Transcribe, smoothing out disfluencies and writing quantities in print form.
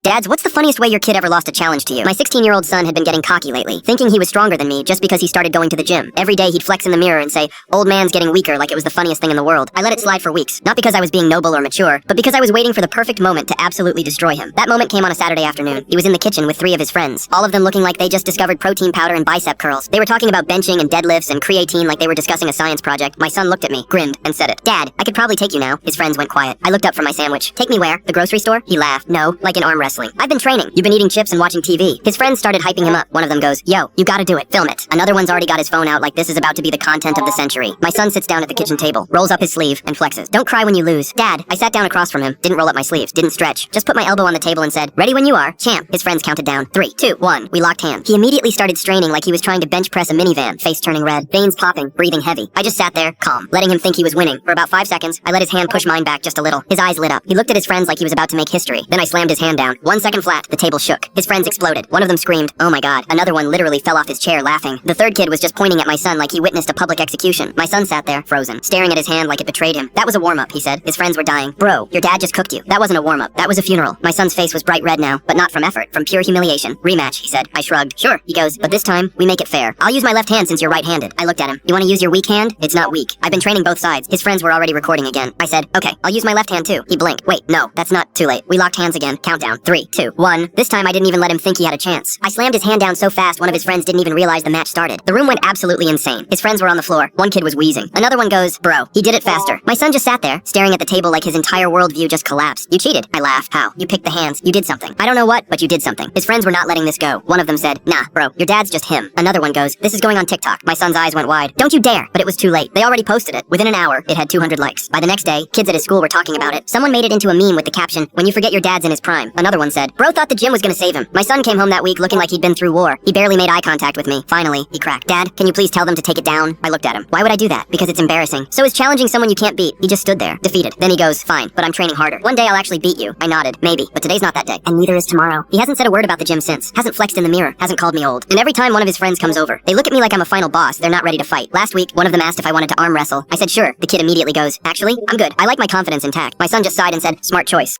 Dads, what's the funniest way your kid ever lost a challenge to you? My 16-year-old son had been getting cocky lately, thinking he was stronger than me just because he started going to the gym. Every day he'd flex in the mirror and say, "Old man's getting weaker," like it was the funniest thing in the world. I let it slide for weeks, not because I was being noble or mature, but because I was waiting for the perfect moment to absolutely destroy him. That moment came on a Saturday afternoon. He was in the kitchen with 3 of his friends, all of them looking like they just discovered protein powder and bicep curls. They were talking about benching and deadlifts and creatine like they were discussing a science project. My son looked at me, grinned, and said it. "Dad, I could probably take you now." His friends went quiet. I looked up from my sandwich. "Take me where? The grocery store?" He laughed. "No, like in arm wrestling. I've been training. You've been eating chips and watching TV." His friends started hyping him up. One of them goes, "Yo, you gotta do it. Film it." Another one's already got his phone out like this is about to be the content of the century. My son sits down at the kitchen table, rolls up his sleeve, and flexes. "Don't cry when you lose." "Dad," I sat down across from him, didn't roll up my sleeves, didn't stretch, just put my elbow on the table and said, "Ready when you are, champ." His friends counted down. 3, 2, 1. We locked hands. He immediately started straining like he was trying to bench press a minivan, face turning red, veins popping, breathing heavy. I just sat there, calm, letting him think he was winning. For about 5 seconds, I let his hand push mine back just a little. His eyes lit up. He looked at his friends like he was about to make history. Then I slammed his hand down. 1 second flat, the table shook. His friends exploded. One of them screamed, "Oh my god." Another one literally fell off his chair laughing. The third kid was just pointing at my son like he witnessed a public execution. My son sat there, frozen, staring at his hand like it betrayed him. "That was a warm-up," he said. His friends were dying. "Bro, your dad just cooked you." "That wasn't a warm-up. That was a funeral." My son's face was bright red now, but not from effort, from pure humiliation. "Rematch," he said. I shrugged. "Sure," he goes, "but this time, we make it fair. I'll use my left hand since you're right-handed." I looked at him. "You want to use your weak hand?" "It's not weak. I've been training both sides." His friends were already recording again. I said, "Okay, I'll use my left hand too." He blinked. "Wait, no, that's not too late." We locked hands again. Countdown. 3, 2, 1. This time I didn't even let him think he had a chance. I slammed his hand down so fast one of his friends didn't even realize the match started. The room went absolutely insane. His friends were on the floor. One kid was wheezing. Another one goes, "Bro, he did it faster." My son just sat there, staring at the table like his entire worldview just collapsed. "You cheated." I laughed. "How?" "You picked the hands. You did something. I don't know what, but you did something." His friends were not letting this go. One of them said, "Nah, bro, your dad's just him." Another one goes, "This is going on TikTok." My son's eyes went wide. "Don't you dare." But it was too late. They already posted it. Within an hour, it had 200 likes. By the next day, kids at his school were talking about it. Someone made it into a meme with the caption, "When you forget your dad's in his prime." Another one said, "Bro thought the gym was gonna save him." My son came home that week looking like he'd been through war. He barely made eye contact with me. Finally, he cracked, "Dad, can you please tell them to take it down?" I looked at him. "Why would I do that?" "Because it's embarrassing." "So is challenging someone you can't beat." He just stood there, defeated. Then he goes, "Fine, but I'm training harder. One day I'll actually beat you." I nodded. "Maybe, but today's not that day. And neither is tomorrow." He hasn't said a word about the gym since. Hasn't flexed in the mirror. Hasn't called me old. And every time one of his friends comes over, they look at me like I'm a final boss. They're not ready to fight. Last week, one of them asked if I wanted to arm wrestle. I said sure. The kid immediately goes, "Actually, I'm good. I like my confidence intact." My son just sighed and said, "Smart choice."